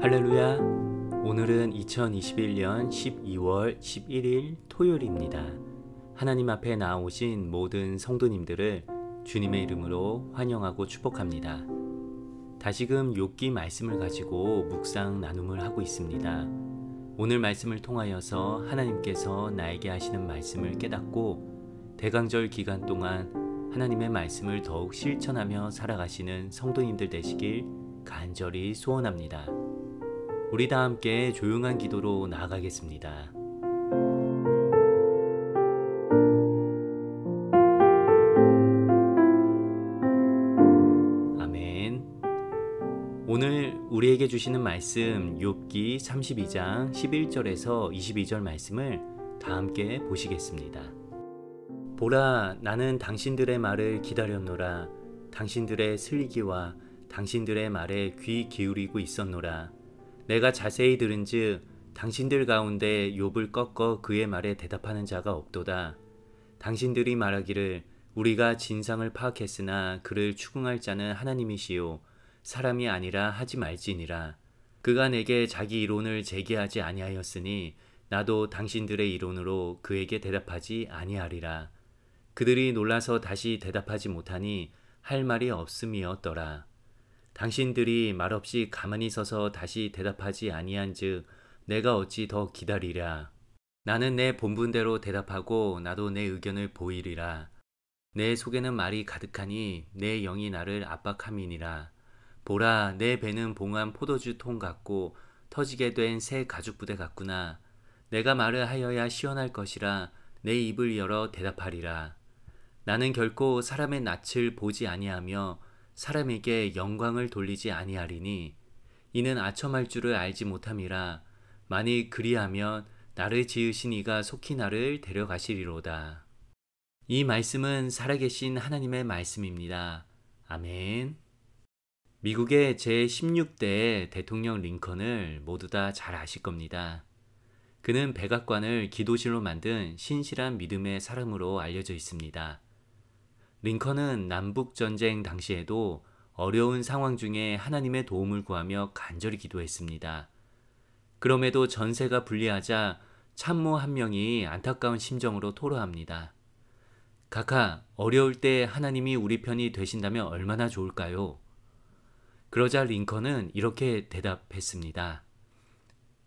할렐루야. 오늘은 2021년 12월 11일 토요일입니다. 하나님 앞에 나오신 모든 성도님들을 주님의 이름으로 환영하고 축복합니다. 다시금 욥기 말씀을 가지고 묵상 나눔을 하고 있습니다. 오늘 말씀을 통하여서 하나님께서 나에게 하시는 말씀을 깨닫고 대강절 기간 동안 하나님의 말씀을 더욱 실천하며 살아가시는 성도님들 되시길 간절히 소원합니다. 우리 다 함께 조용한 기도로 나아가겠습니다. 아멘. 오늘 우리에게 주시는 말씀 욥기 32장 11절에서 22절 말씀을 다 함께 보시겠습니다. 보라, 나는 당신들의 말을 기다렸노라. 당신들의 슬기와 당신들의 말에 귀 기울이고 있었노라. 내가 자세히 들은즉 당신들 가운데 욥을 꺾어 그의 말에 대답하는 자가 없도다. 당신들이 말하기를 우리가 진상을 파악했으나 그를 추궁할 자는 하나님이시요 사람이 아니라 하지 말지니라. 그가 내게 자기 이론을 제기하지 아니하였으니 나도 당신들의 이론으로 그에게 대답하지 아니하리라. 그들이 놀라서 다시 대답하지 못하니 할 말이 없음이었더라. 당신들이 말없이 가만히 서서 다시 대답하지 아니한즉 내가 어찌 더 기다리랴. 나는 내 본분대로 대답하고 나도 내 의견을 보이리라. 내 속에는 말이 가득하니 내 영이 나를 압박함이니라. 보라, 내 배는 봉한 포도주 통 같고 터지게 된 새 가죽 부대 같구나. 내가 말을 하여야 시원할 것이라 내 입을 열어 대답하리라. 나는 결코 사람의 낯을 보지 아니하며 사람에게 영광을 돌리지 아니하리니 이는 아첨할 줄을 알지 못함이라. 만일 그리하면 나를 지으신 이가 속히 나를 데려가시리로다. 이 말씀은 살아계신 하나님의 말씀입니다. 아멘. 미국의 제16대 대통령 링컨을 모두 다 잘 아실 겁니다. 그는 백악관을 기도실로 만든 신실한 믿음의 사람으로 알려져 있습니다. 링컨은 남북전쟁 당시에도 어려운 상황 중에 하나님의 도움을 구하며 간절히 기도했습니다. 그럼에도 전세가 불리하자 참모 한 명이 안타까운 심정으로 토로합니다. 각하, 어려울 때 하나님이 우리 편이 되신다면 얼마나 좋을까요? 그러자 링컨은 이렇게 대답했습니다.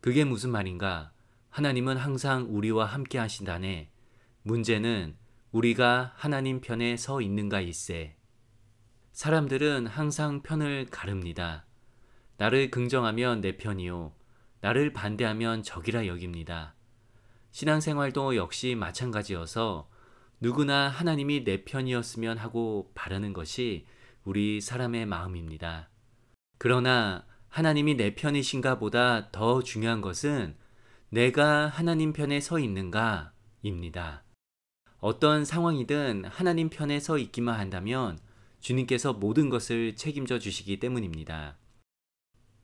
그게 무슨 말인가? 하나님은 항상 우리와 함께 하신다네. 문제는 우리가 하나님 편에 서 있는가 일세. 사람들은 항상 편을 가릅니다. 나를 긍정하면 내 편이요, 나를 반대하면 적이라 여깁니다. 신앙생활도 역시 마찬가지여서 누구나 하나님이 내 편이었으면 하고 바라는 것이 우리 사람의 마음입니다. 그러나 하나님이 내 편이신가 보다 더 중요한 것은 내가 하나님 편에 서 있는가 입니다. 어떤 상황이든 하나님 편에 서 있기만 한다면 주님께서 모든 것을 책임져 주시기 때문입니다.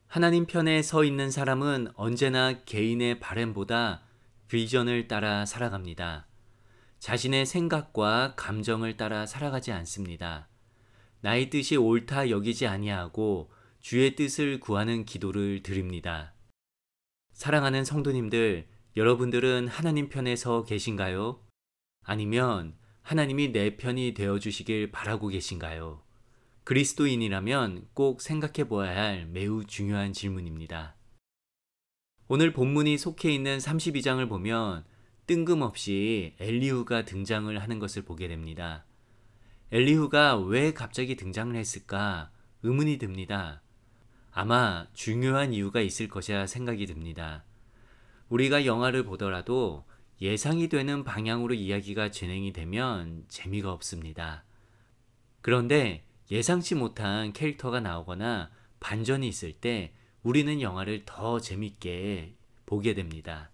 하나님 편에 서 있는 사람은 언제나 개인의 바램보다 비전을 따라 살아갑니다. 자신의 생각과 감정을 따라 살아가지 않습니다. 나의 뜻이 옳다 여기지 아니하고 주의 뜻을 구하는 기도를 드립니다. 사랑하는 성도님들, 여러분들은 하나님 편에 서 계신가요? 아니면 하나님이 내 편이 되어주시길 바라고 계신가요? 그리스도인이라면 꼭 생각해 보아야 할 매우 중요한 질문입니다. 오늘 본문이 속해 있는 32장을 보면 뜬금없이 엘리후가 등장을 하는 것을 보게 됩니다. 엘리후가 왜 갑자기 등장을 했을까 의문이 듭니다. 아마 중요한 이유가 있을 것이라 생각이 듭니다. 우리가 영화를 보더라도 예상이 되는 방향으로 이야기가 진행이 되면 재미가 없습니다. 그런데 예상치 못한 캐릭터가 나오거나 반전이 있을 때 우리는 영화를 더 재밌게 보게 됩니다.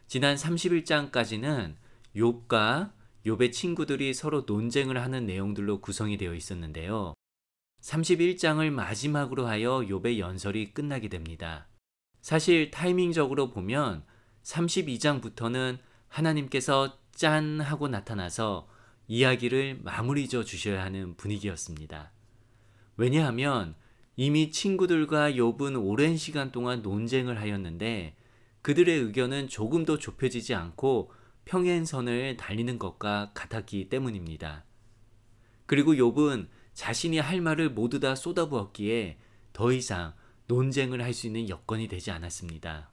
지난 31장까지는 욥과 욥의 친구들이 서로 논쟁을 하는 내용들로 구성이 되어 있었는데요. 31장을 마지막으로 하여 욥의 연설이 끝나게 됩니다. 사실 타이밍적으로 보면 32장부터는 하나님께서 짠 하고 나타나서 이야기를 마무리 져 주셔야 하는 분위기였습니다. 왜냐하면 이미 친구들과 욥은 오랜 시간 동안 논쟁을 하였는데 그들의 의견은 조금도 좁혀지지 않고 평행선을 달리는 것과 같았기 때문입니다. 그리고 욥은 자신이 할 말을 모두 다 쏟아부었기에 더 이상 논쟁을 할 수 있는 여건이 되지 않았습니다.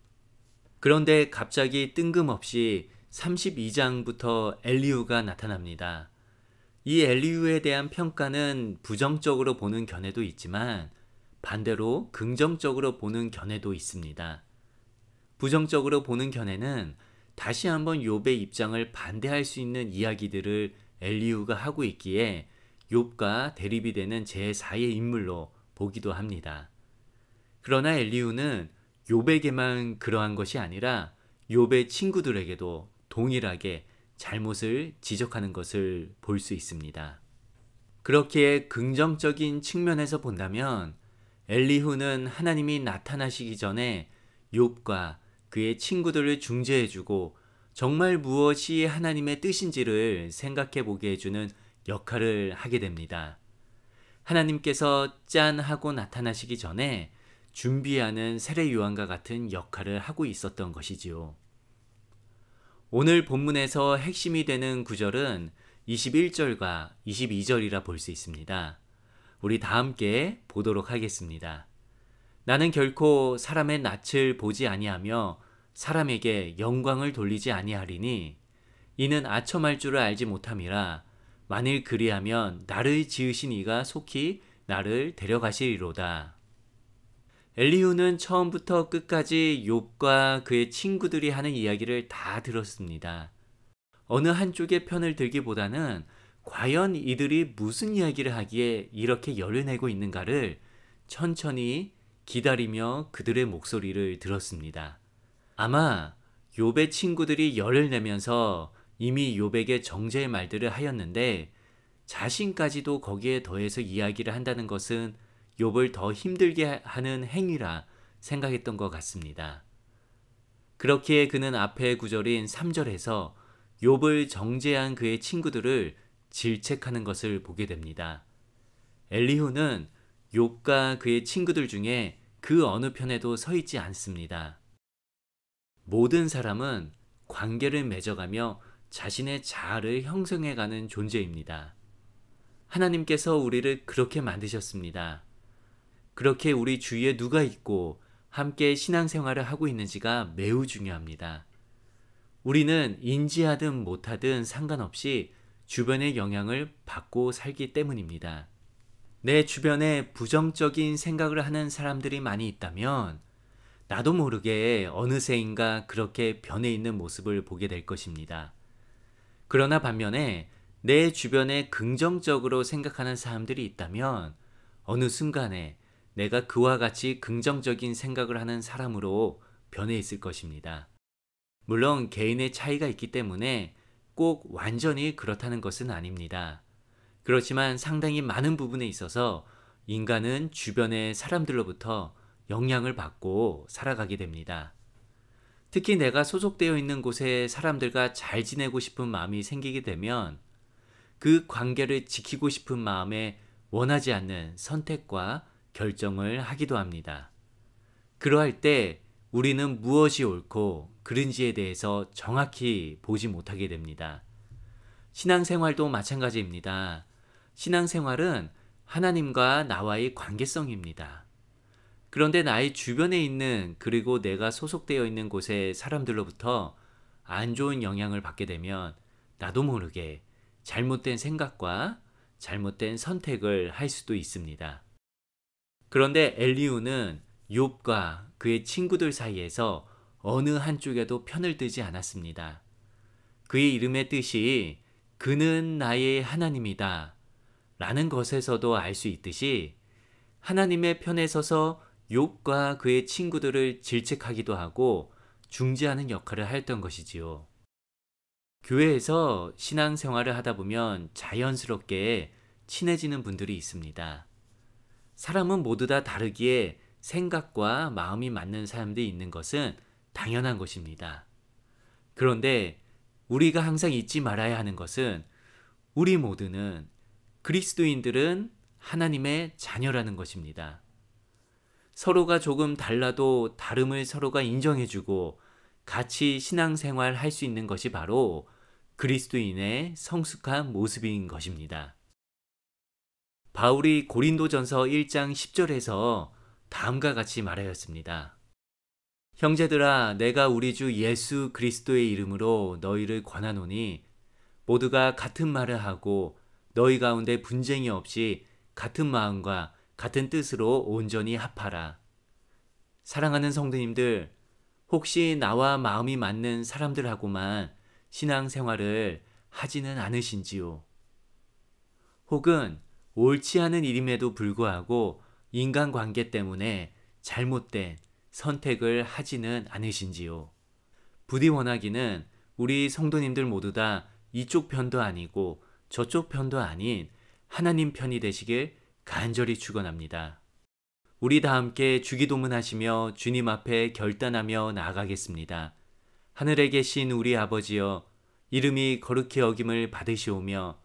그런데 갑자기 뜬금없이 32장부터 엘리후가 나타납니다. 이 엘리후에 대한 평가는 부정적으로 보는 견해도 있지만 반대로 긍정적으로 보는 견해도 있습니다. 부정적으로 보는 견해는 다시 한번 욥의 입장을 반대할 수 있는 이야기들을 엘리후가 하고 있기에 욥과 대립이 되는 제4의 인물로 보기도 합니다. 그러나 엘리후는 욥에게만 그러한 것이 아니라 욥의 친구들에게도 동일하게 잘못을 지적하는 것을 볼 수 있습니다. 그렇기에 긍정적인 측면에서 본다면 엘리후는 하나님이 나타나시기 전에 욥과 그의 친구들을 중재해주고 정말 무엇이 하나님의 뜻인지를 생각해 보게 해주는 역할을 하게 됩니다. 하나님께서 짠 하고 나타나시기 전에 준비하는 세례 요한과 같은 역할을 하고 있었던 것이지요. 오늘 본문에서 핵심이 되는 구절은 21절과 22절이라 볼 수 있습니다. 우리 다 함께 보도록 하겠습니다. 나는 결코 사람의 낯을 보지 아니하며 사람에게 영광을 돌리지 아니하리니 이는 아첨할 줄을 알지 못함이라. 만일 그리하면 나를 지으신 이가 속히 나를 데려가시리로다. 엘리후는 처음부터 끝까지 욥과 그의 친구들이 하는 이야기를 다 들었습니다. 어느 한쪽의 편을 들기보다는 과연 이들이 무슨 이야기를 하기에 이렇게 열을 내고 있는가를 천천히 기다리며 그들의 목소리를 들었습니다. 아마 욥의 친구들이 열을 내면서 이미 욥에게 정죄의 말들을 하였는데 자신까지도 거기에 더해서 이야기를 한다는 것은 욥을 더 힘들게 하는 행위라 생각했던 것 같습니다. 그렇기에 그는 앞의 구절인 3절에서 욥을 정죄한 그의 친구들을 질책하는 것을 보게 됩니다. 엘리후는 욥과 그의 친구들 중에 그 어느 편에도 서 있지 않습니다. 모든 사람은 관계를 맺어가며 자신의 자아를 형성해가는 존재입니다. 하나님께서 우리를 그렇게 만드셨습니다. 그렇게 우리 주위에 누가 있고 함께 신앙생활을 하고 있는지가 매우 중요합니다. 우리는 인지하든 못하든 상관없이 주변의 영향을 받고 살기 때문입니다. 내 주변에 부정적인 생각을 하는 사람들이 많이 있다면 나도 모르게 어느새인가 그렇게 변해 있는 모습을 보게 될 것입니다. 그러나 반면에 내 주변에 긍정적으로 생각하는 사람들이 있다면 어느 순간에 내가 그와 같이 긍정적인 생각을 하는 사람으로 변해 있을 것입니다. 물론 개인의 차이가 있기 때문에 꼭 완전히 그렇다는 것은 아닙니다. 그렇지만 상당히 많은 부분에 있어서 인간은 주변의 사람들로부터 영향을 받고 살아가게 됩니다. 특히 내가 소속되어 있는 곳의 사람들과 잘 지내고 싶은 마음이 생기게 되면 그 관계를 지키고 싶은 마음에 원하지 않는 선택과 결정을 하기도 합니다. 그러할 때 우리는 무엇이 옳고 그른지에 대해서 정확히 보지 못하게 됩니다. 신앙생활도 마찬가지입니다. 신앙생활은 하나님과 나와의 관계성입니다. 그런데 나의 주변에 있는 그리고 내가 소속되어 있는 곳의 사람들로부터 안 좋은 영향을 받게 되면 나도 모르게 잘못된 생각과 잘못된 선택을 할 수도 있습니다. 그런데 엘리후는 욥과 그의 친구들 사이에서 어느 한쪽에도 편을 들지 않았습니다. 그의 이름의 뜻이 그는 나의 하나님이다 라는 것에서도 알 수 있듯이 하나님의 편에 서서 욥과 그의 친구들을 질책하기도 하고 중재하는 역할을 하였던 것이지요. 교회에서 신앙생활을 하다 보면 자연스럽게 친해지는 분들이 있습니다. 사람은 모두 다 다르기에 생각과 마음이 맞는 사람들이 있는 것은 당연한 것입니다. 그런데 우리가 항상 잊지 말아야 하는 것은 우리 모두는 그리스도인들은 하나님의 자녀라는 것입니다. 서로가 조금 달라도 다름을 서로가 인정해주고 같이 신앙생활 할 수 있는 것이 바로 그리스도인의 성숙한 모습인 것입니다. 바울이 고린도전서 1장 10절에서 다음과 같이 말하였습니다. 형제들아, 내가 우리 주 예수 그리스도의 이름으로 너희를 권하노니 모두가 같은 말을 하고 너희 가운데 분쟁이 없이 같은 마음과 같은 뜻으로 온전히 합하라. 사랑하는 성도님들, 혹시 나와 마음이 맞는 사람들하고만 신앙생활을 하지는 않으신지요? 혹은 옳지 않은 일임에도 불구하고 인간관계 때문에 잘못된 선택을 하지는 않으신지요? 부디 원하기는 우리 성도님들 모두 다 이쪽 편도 아니고 저쪽 편도 아닌 하나님 편이 되시길 간절히 축원합니다. 우리 다 함께 주기도문 하시며 주님 앞에 결단하며 나아가겠습니다. 하늘에 계신 우리 아버지여, 이름이 거룩히 여김을 받으시오며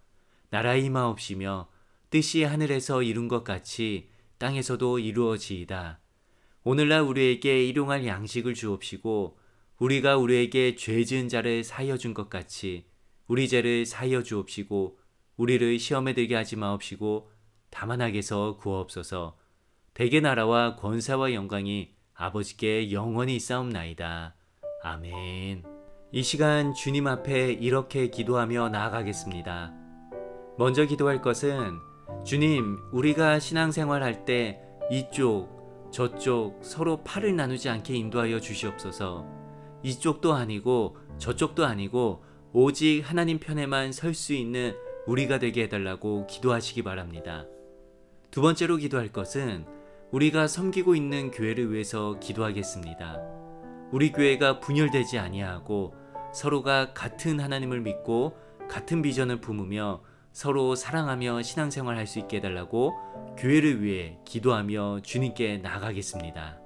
나라의 임하옵시며 뜻이 하늘에서 이룬 것 같이 땅에서도 이루어지이다. 오늘날 우리에게 일용할 양식을 주옵시고 우리가 우리에게 죄 지은 자를 사하여 준 것 같이 우리 죄를 사하여 주옵시고 우리를 시험에 들게 하지 마옵시고 다만 악에서 구하옵소서. 대개 나라와 권세와 영광이 아버지께 영원히 있사옵나이다. 아멘. 이 시간 주님 앞에 이렇게 기도하며 나아가겠습니다. 먼저 기도할 것은 주님, 우리가 신앙생활할 때 이쪽 저쪽 서로 팔을 나누지 않게 인도하여 주시옵소서. 이쪽도 아니고 저쪽도 아니고 오직 하나님 편에만 설 수 있는 우리가 되게 해달라고 기도하시기 바랍니다. 두 번째로 기도할 것은 우리가 섬기고 있는 교회를 위해서 기도하겠습니다. 우리 교회가 분열되지 아니하고 서로가 같은 하나님을 믿고 같은 비전을 품으며 서로 사랑하며 신앙생활 할 수 있게 해달라고 교회를 위해 기도하며 주님께 나아가겠습니다.